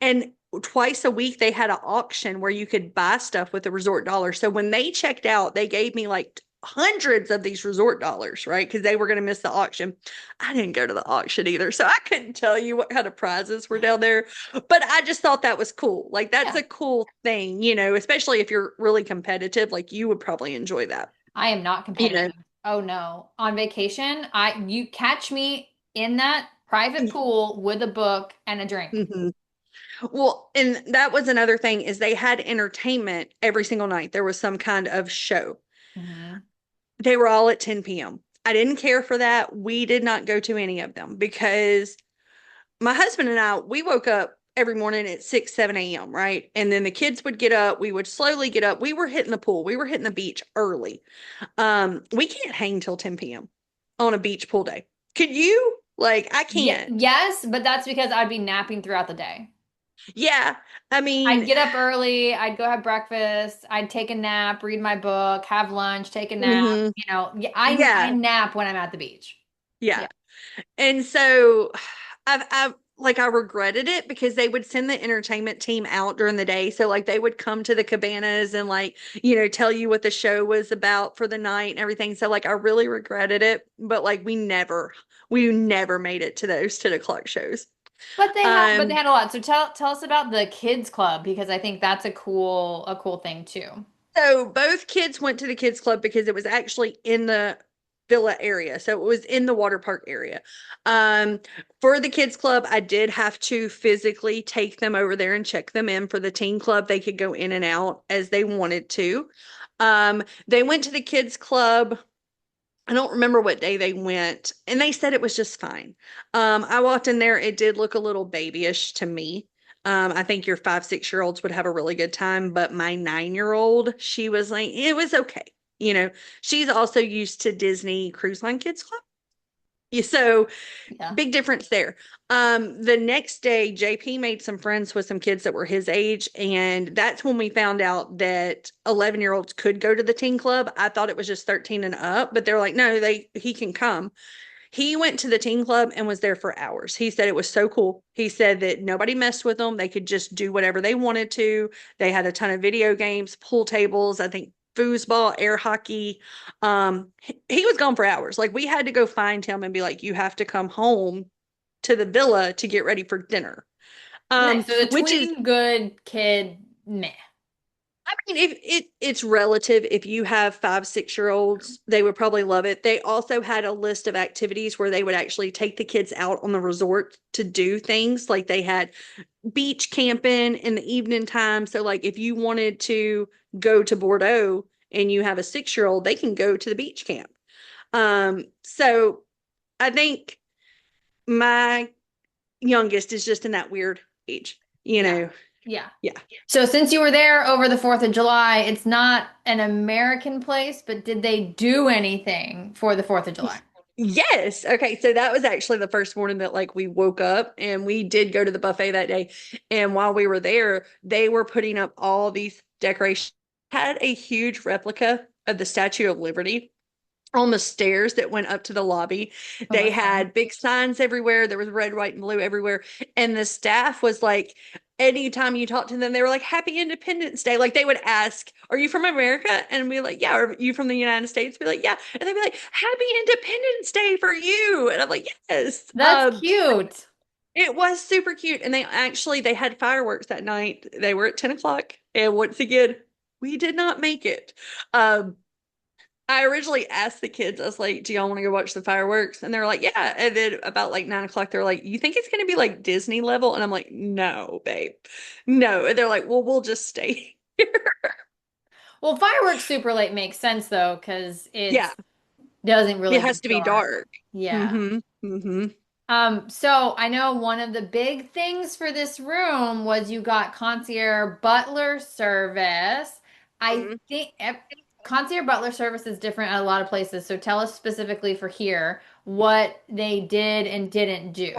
And twice a week, they had an auction where you could buy stuff with the resort dollars. So when they checked out, they gave me like hundreds of these resort dollars, right? Because they were going to miss the auction. I didn't go to the auction either. So I couldn't tell you what kind of prizes were down there. But I just thought that was cool. Like, that's Yeah. a cool thing, you know, especially if you're really competitive. Like, you would probably enjoy that, I am not you know. competitive. Oh no. On vacation, you catch me in that private pool with a book and a drink. Mhm. Well, and that was another thing is they had entertainment every single night. There was some kind of show. Hmm. They were all at 10 p.m. I didn't care for that. We did not go to any of them because my husband and I, we woke up every morning at 6, 7 a.m., right? And then the kids would get up. We would slowly get up. We were hitting the pool. We were hitting the beach early. We can't hang till 10 p.m. on a beach pool day. Could you? Like, I Yeah, can't. yes, but that's because I'd be napping throughout the day. Yeah. I I'd mean, get up early, I'd go have breakfast, I'd take a nap, read my book, have lunch, take a nap. mhm, I yeah, nap when I'm at the beach. yeah. Yeah. And so I've like I regretted it because they would send the entertainment team out during the day. So like they would come to the cabanas and like, tell you what the show was about for the night and everything. So like I really regretted it. But like we never made it to those 10 o'clock shows. But they Um, had a lot. So tell us about the kids club because I think that's a cool thing too. So both kids went to the kids club because it was actually in the villa area. So it was in the water park area. Um, for the kids club, I did have to physically take them over there and check them in. For the teen club, they could go in and out as they wanted to. They went to the kids club. I don't remember what day they went, and they said it was just fine. I walked in there, it did look a little babyish to me. I think your 5, 6 year olds would have a really good time, but my 9 year old, she was like, it was okay. She's also used to Disney Cruise Line Kids Club. Yeah, so Yeah. big difference there. The next day, JP made some friends with some kids that were his age, and that's when we found out that 11-year-olds could go to the teen club. I thought it was just 13 and up, but they're like, no, he can come. He went to the teen club and was there for hours. He said it was so cool. He said that nobody messed with them. They could just do whatever they wanted to. They had a ton of video games, pool tables, I think foosball, air hockey. He was gone for hours. Like we had to go find him and be like, you have to come home to the villa to get ready for dinner. Nice. So the Which is, tween good kid meh. I mean, if it's relative. If you have 5, 6 year olds, they would probably love it. They also had a list of activities where they would actually take the kids out on the resort to do things. Like they had beach camping in the evening time. So like if you wanted to go to Bordeaux and you have a 6 year old, they can go to the beach camp. So I think my youngest is just in that weird age, Yeah. Yeah. Yeah. So since you were there over the 4th of July, it's not an American place, but did they do anything for the 4th of July? Yes. Okay. So that was actually the first morning that like we woke up and we did go to the buffet that day. And while we were there, they were putting up all these decorations. Had a huge replica of the Statue of Liberty on the stairs that went up to the lobby. Oh, They that's fun. had big signs everywhere. There was red, white, and blue everywhere. And the staff was like, anytime you talk to them, they were like, Happy Independence Day. Like they would ask, Are you from America? And be like, Yeah. Are you from the United States? Be like, Yeah. And they'd be like, Happy Independence Day for you. And I'm like, Yes. That's cute. It was super cute. And they had fireworks that night. They were at 10 o'clock. And once again, we did not make it. Um, I originally asked the kids, I was like, do y'all want to go watch the fireworks? And they're like, yeah. And then about like 9 o'clock, they're like, you think it's going to be like Disney level? And I'm like, no, babe, no. And they're like, well, we'll just stay here. Well, fireworks super late makes sense though, because Yeah, it doesn't it really has get to be dark. dark. Yeah. Mm-hmm. Mm-hmm. So I know one of the big things for this room was you got concierge butler service. I Mm-hmm. think concierge butler service is different at a lot of places. So tell us specifically for here what they did and didn't do.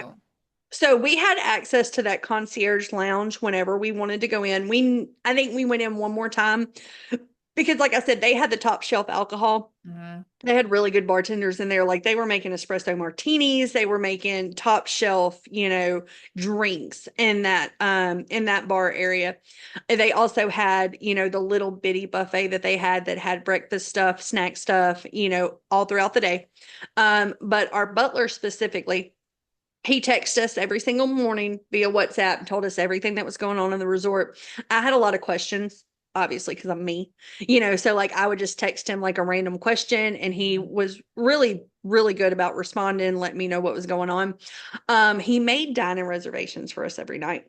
So we had access to that concierge lounge whenever we wanted to go in. I think we went in one more time because, like I said, they had the top shelf alcohol. Mhm. They had really good bartenders in there. Like they were making espresso martinis. They were making top shelf, drinks in that bar area. They also had, the little bitty buffet that had breakfast stuff, snack stuff, all throughout the day. But our butler specifically, he texted us every single morning via WhatsApp and told us everything that was going on in the resort. I had a lot of questions, obviously, because I'm me, so like I would just text him like a random question and he was really, really good about responding, letting me know what was going on. He made dining reservations for us every night.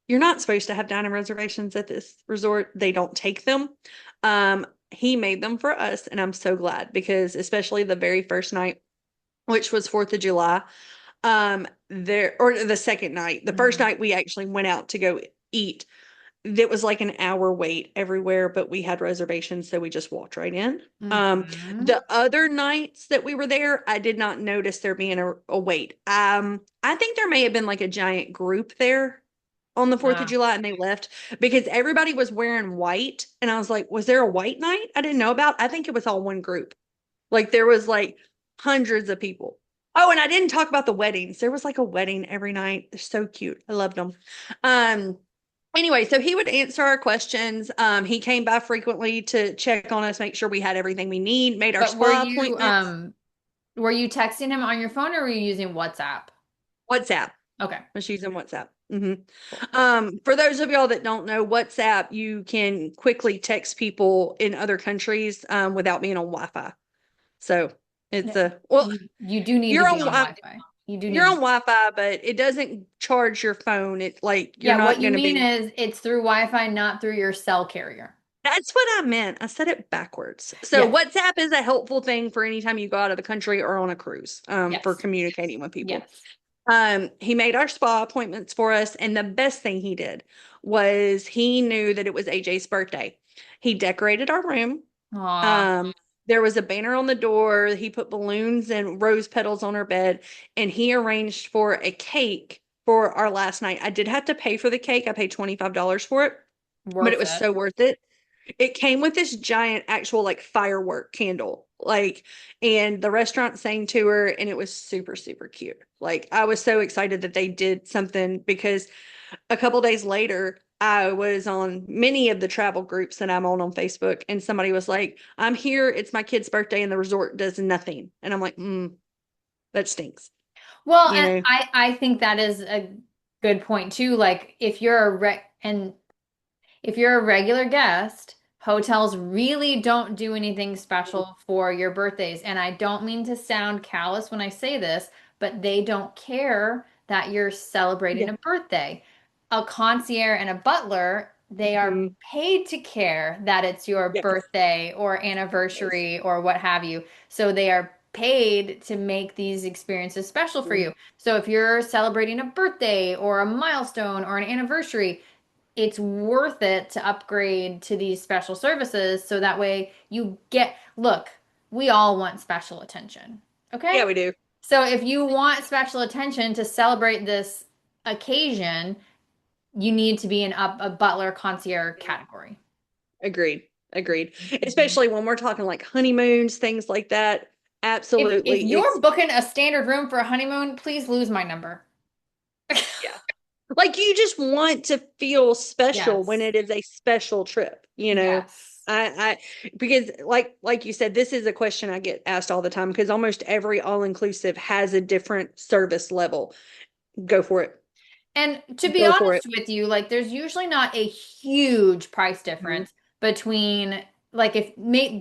You're not supposed to have dining reservations at this resort. They don't take them. He made them for us, and I'm so glad because especially the very first night, which was 4th of July, there or the second night. The first Mhm. night we actually went out to go eat. It was like an hour wait everywhere, but we had reservations, so we just walked right in. Mhm. The other nights that we were there, I did not notice there being a wait. I think there may have been like a giant group there on the 4th of Ah. July and they left because everybody was wearing white. And I was like, was there a white night I didn't know about? I think it was all one group. Like there was like hundreds of people. Oh, and I didn't talk about the weddings. There was like a wedding every night. They're so cute. I loved them. Um, anyway, so he would answer our questions. He came by frequently to check on us, make sure we had everything we need, made our But spa appointments. were you texting him on your phone or were you using WhatsApp? WhatsApp. Okay. I was using WhatsApp. Cool. For those of y'all that don't know, WhatsApp, you can quickly text people in other countries without being on Wi-Fi. So it's Yeah. a well, You do need to you're be on on Wi-Fi. You do you're need on to. Wi-Fi, but it doesn't charge your phone. It's like you're Yeah, what not you going to mean be. is it's through Wi-Fi, not through your cell carrier. That's what I meant. I said it backwards. So Yes. WhatsApp is a helpful thing for anytime you go out of the country or on a cruise, for Yes. communicating with people. Yes. He made our spa appointments for us, and the best thing he did was he knew that it was AJ's birthday. He decorated our room. Aw, Um, there was a banner on the door. He put balloons and rose petals on our bed, and he arranged for a cake for our last night. I did have to pay for the cake. I paid $25 for it, but it worth was it. so worth it. It came with this giant actual like firework candle, like, and the restaurant sang to her, and it was super, super cute. Like, I was so excited that they did something because a couple days later, I was on many of the travel groups that I'm on Facebook, and somebody was like, I'm here, it's my kid's birthday, and the resort does nothing. And I'm like, that stinks, Well, you and know? I think that is a good point too. Like if you're a and if you're a regular guest, hotels really don't do anything special for your birthdays. And I don't mean to sound callous when I say this, but they don't care that you're celebrating Yeah. a birthday. A concierge and a butler, they are Mhm. paid to care that it's your Yes. birthday or Yes. anniversary or what have you. So they are paid to make these experiences special for Mhm. you. So if you're celebrating a birthday or a milestone or an anniversary, it's worth it to upgrade to these special services so that way you get, look, we all want special attention. Yeah, Okay? we do. So if you want special attention to celebrate this occasion, you need to be in a butler concierge category. Agreed. Agreed. Mhm. Especially when we're talking like honeymoons, things like that. If Absolutely. you're It's, booking a standard room for a honeymoon, please lose my number. yeah. Like you just want to feel special when Yes. it is a special trip, you know. Yes. Because like you said, this is a question I get asked all the time because almost every all-inclusive has a different service level. Go for it. And to be Go for it. honest with you, like there's usually not a huge price Mhm. difference between like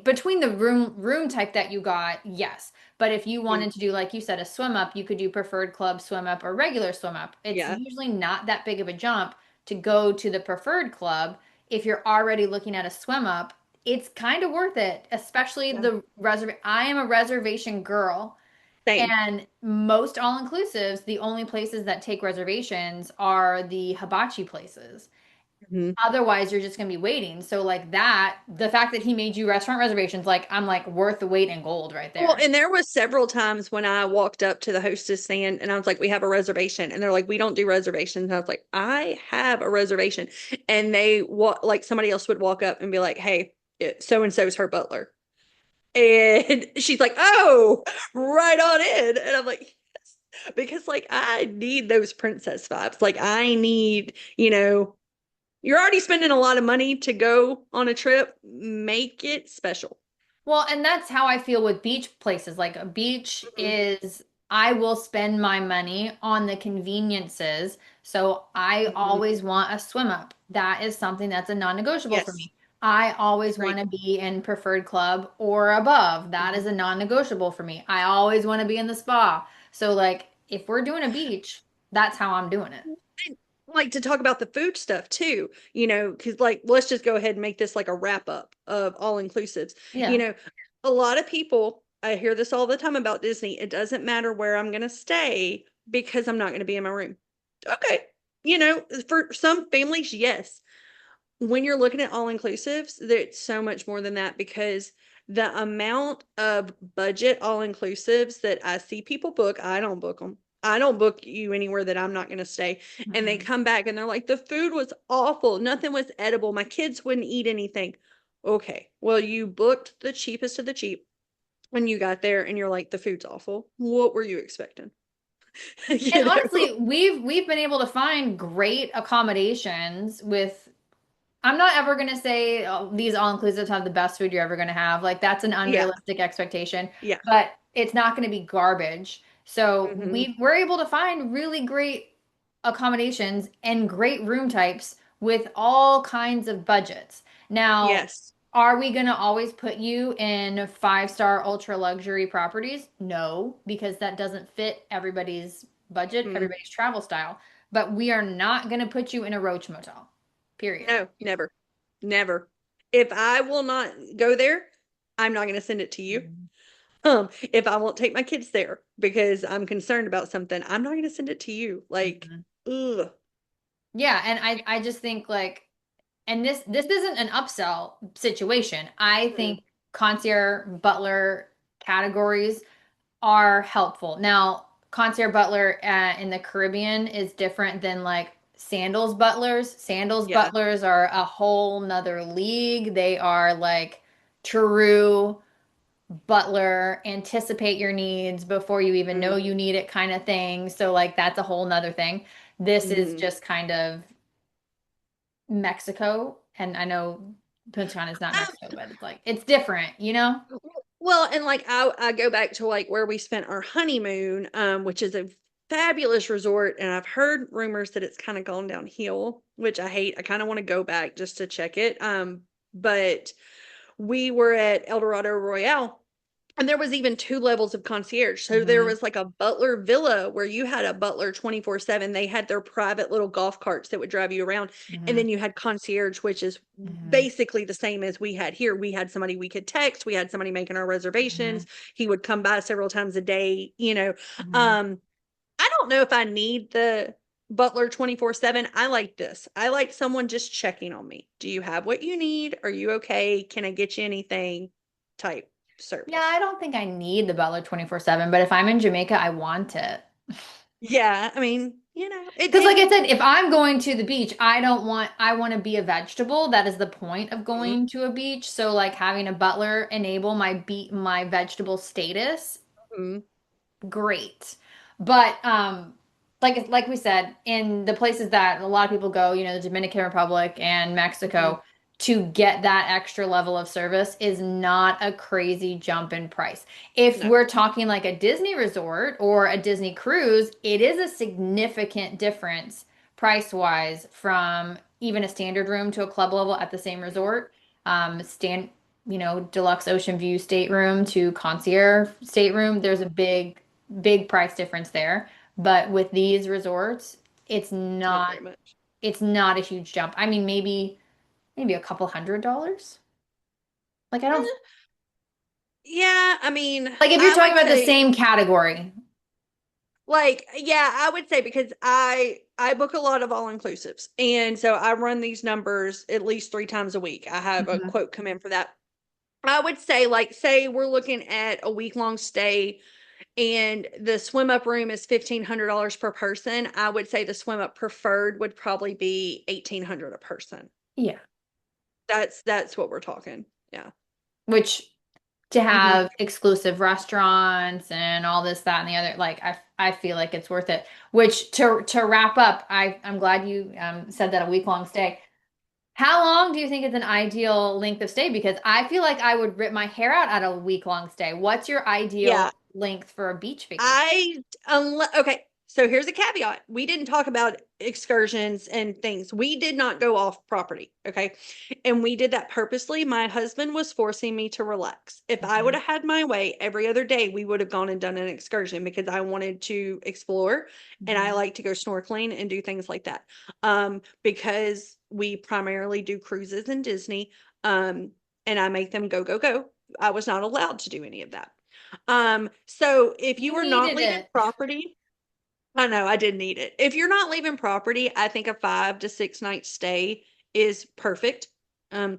between the room type that you got, yes. But if you Yeah. wanted to do like you said a swim up, you could do preferred club swim up or regular swim up. It's Yeah. usually not that big of a jump to go to the preferred club if you're already looking at a swim up. It's kind of worth it, especially Yeah. the reserv I am a reservation girl. Same. And most all-inclusives, the only places that take reservations are the hibachi places. Mhm. Otherwise, you're just going to be waiting. So, like that, the fact that he made you restaurant reservations, like I'm like worth the weight in gold right Well, there. and there was several times when I walked up to the hostess stand and I was like, "We have a reservation," and they're like, "We don't do reservations." And I was like, "I have a reservation," and they like somebody else would walk up and be like, "Hey, so and so's her butler," and she's like, "Oh, right on in," and I'm like, "Yes," because like I need those princess vibes. Like I need, you're already spending a lot of money to go on a trip. Make it special. Well, and that's how I feel with beach places. Like a beach Mhm. is, I will spend my money on the conveniences. So I Mhm. always want a swim up. That is something that's a non-negotiable for Yes, me. I always want agreed. to be in preferred club or above. That is Mhm. a non-negotiable for me. I always want to be in the spa. So like if we're doing a beach, that's how I'm doing it. And like to talk about the food stuff too, because like let's just go ahead and make this like a wrap up of all inclusives. You Yeah. know, a lot of people, I hear this all the time about Disney. It doesn't matter where I'm going to stay because I'm not going to be in my room. Okay. For some families, yes. When you're looking at all inclusives, there's so much more than that because the amount of budget all inclusives that I see people book, I don't book them. I don't book you anywhere that I'm not going to stay. And they Mhm. come back and they're like, the food was awful. Nothing was edible. My kids wouldn't eat anything. Okay. Well, you booked the cheapest of the cheap when you got there and you're like, the food's awful. What were you expecting? And You know? honestly, we've been able to find great accommodations with I'm not ever going to say these all-inclusives have the best food you're ever going to have. Like that's an Yeah. unrealistic expectation, Yeah. but it's not going to be garbage. So Hmm. we're able to find really great accommodations and great room types with all kinds of budgets. Now, Yes. are we going to always put you in five-star ultra luxury properties? No, because that doesn't fit everybody's budget, Mm. everybody's travel style. But we are not going to put you in a roach motel. Period. No, never. Never. If I will not go there, I'm not going to send it to you. Mhm. If I won't take my kids there because I'm concerned about something, I'm not going to send it to you. Like, Mhm. ugh. Yeah, and I just think like and this isn't an upsell situation. I Mm. think concierge butler categories are helpful. Now, concierge butler in the Caribbean is different than like sandals butlers. Sandals Yeah. butlers are a whole nother league. They are like true butler, anticipate your needs before you even know Mm. you need it kind of thing. So like that's a whole nother thing. This is Hmm. just kind of Mexico, and I know Punta Cana is not Mexico, but it's like it's different, you know? Well, and like I go back to like where we spent our honeymoon, which is a fabulous resort, and I've heard rumors that it's kind of gone downhill, which I hate. I kind of want to go back just to check it. But we were at El Dorado Royale, and there was even two levels of concierge. So there Hmm. was like a butler villa where you had a butler 24/7. They had their private little golf carts that would drive you around. And Hmm. then you had concierge, which is Hmm. basically the same as we had here. We had somebody we could text, we had somebody making our reservations. Hmm. He would come by several times a day, you know. Hmm. Um, I don't know if I need the butler 24/7. I like this. I like someone just checking on me. Do you have what you need? Are you okay? Can I get you anything? Type Yeah, I service. don't think I need the butler 24/7, but if I'm in Jamaica, I want it. Yeah, I mean, Because like I said, if I'm going to the beach, I want to be a vegetable. That is the point of mhm, going to a beach. So like having a butler enable my vegetable status mhm, great. But like we said, in the places that a lot of people go, you know, the Dominican Republic and mhm, Mexico, to get that extra level of service is not a crazy jump in price. If no, we're talking like a Disney resort or a Disney cruise, it is a significant difference price-wise from even a standard room to a club level at the same mhm, resort. Stand, you know, deluxe ocean view stateroom to concierge stateroom, there's a mhm, big price difference there. But with these resorts, it's not not very much. it's not a huge jump. I mean, maybe a couple $100. Like I don't Eh, yeah, I mean, like if you're I talking would about the say same category. like yeah, I would say because I book a lot of all inclusives. And so I run these numbers at least 3 times a week. I have a Mhm. quote come in for that. I would say like say we're looking at a week long stay and the swim up room is $1,500 per person. I would say the swim up preferred would probably be 1,800 a person. Yeah. That's what we're talking. Yeah. Which to Mhm. have exclusive restaurants and all this, that, and the other, like I feel like it's worth it. Which to wrap up, I'm glad you said that a week long stay. How long do you think is an ideal length of stay? Because I feel like I would rip my hair out at a week long stay. What's your Yeah. ideal length for a beach vacation? I unless okay, so here's a caveat. We didn't talk about excursions and things. We did not go off property, okay? And we did that purposely. My husband was forcing me to relax. If I would Mhm. have had my way every other day, we would have gone and done an excursion because I wanted to explore and I Mhm. like to go snorkeling and do things like that. Because we primarily do cruises in Disney, and I make them go go go. I was not allowed to do any of that. So if you You were not needed leaving it. property, I know I did need it. If you're not leaving property, I think a 5 to 6 night stay is perfect. Um,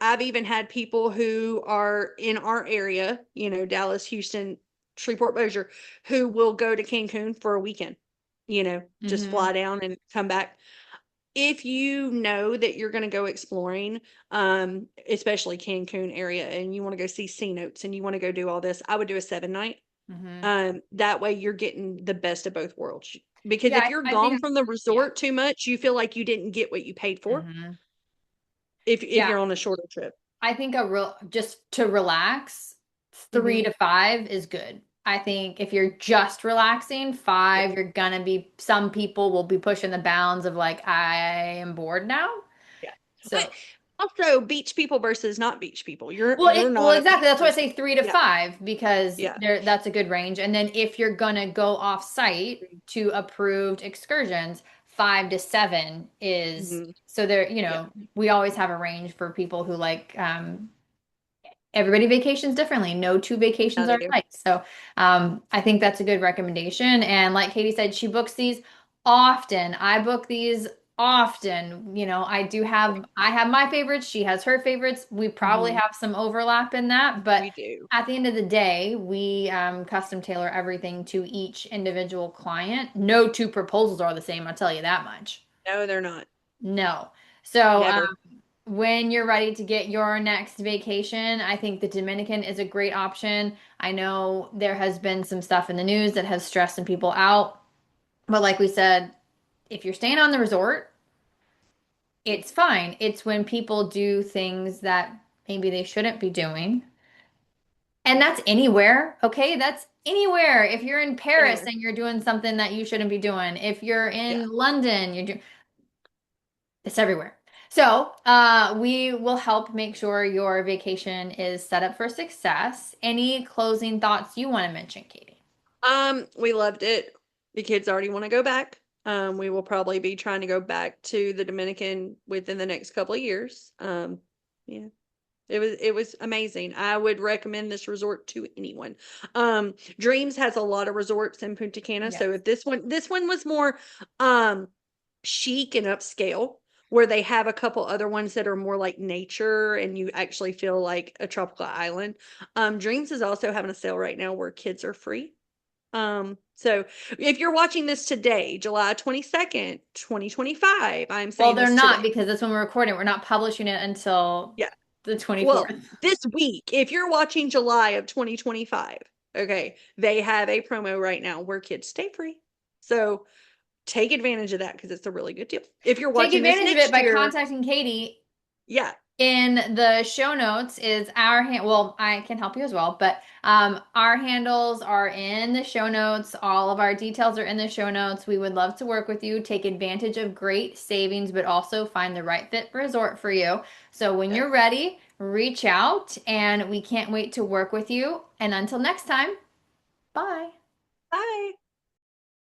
I've even had people who are in our area, Dallas, Houston, Shreveport Bossier, who will go to Cancun for a weekend, just Hmm. fly down and come back. If you know that you're going to go exploring, especially Cancun area, and you want to go see cenotes and you want to go do all this, I would do a 7 night. Hmm. That way you're getting the best of both worlds. Because Yeah, if you're I gone think, from the yeah. resort too much, you feel like you didn't get what you paid for Hmm. if Yeah, you're on a shorter trip. I think a real just to relax, three Hmm. to five is good. I think if you're just relaxing, Yeah. five, you're gonna be, some people will be pushing the bounds of like, I am bored now. Yeah. But So, also beach people versus not beach people. You're well, you're well, not a exactly. beach That's why I person. say three to Yeah. five because Yeah. that's a good range. And then if you're gonna go off site to approved excursions, 5 to 7 is Hmm. so there, Yeah. we always have a range for people who like everybody vacations differently. No two Yeah, vacations they are do. alike. So I think that's a good recommendation. And like Katie said, she books these often. I book these often. I have my favorites. She has her favorites. We probably Hmm. have some overlap in that, but We do. at the end of the day, we custom tailor everything to each individual client. No two proposals are the same, I'll tell you that much. No, they're not. No. So, Never. when you're ready to get your next vacation, I think the Dominican is a great option. I know there has been some stuff in the news that has stressed some people out, but like we said, if you're staying on the resort, it's fine. It's when people do things that maybe they shouldn't be doing. And that's anywhere, okay? That's anywhere. If you're in Paris Anywhere. and you're doing something that you shouldn't be doing, if you're Yeah. in London, you're doing it's everywhere. So, we will help make sure your vacation is set up for success. Any closing thoughts you want to mention, Katie? We loved it. The kids already want to go back. We will probably be trying to go back to the Dominican within the next couple of years. Yeah. It was amazing. I would recommend this resort to anyone. Dreams has a lot of resorts in Punta Cana, so Yes. if this one was more um chic and upscale, where they have a couple other ones that are more like nature and you actually feel like a tropical island. Dreams is also having a sale right now where kids are free. So if you're watching this today, July 22nd, 2025, I'm Well, saying they're this not today. because that's when we're recording. We're not publishing it until Yeah. the Well, 24th. this week, if you're watching July of 2025, okay, they have a promo right now where kids stay free. So take advantage of that because it's a really good deal. If you're Take watching this advantage of it next by year, contacting Katie. yeah, In the show notes is our hand. Well, I can help you as well, but our handles are in the show notes. All of our details are in the show notes. We would love to work with you, take advantage of great savings, but also find the right fit resort for you. So when yeah. you're ready, reach out, and we can't wait to work with you. And until next time, bye. Bye.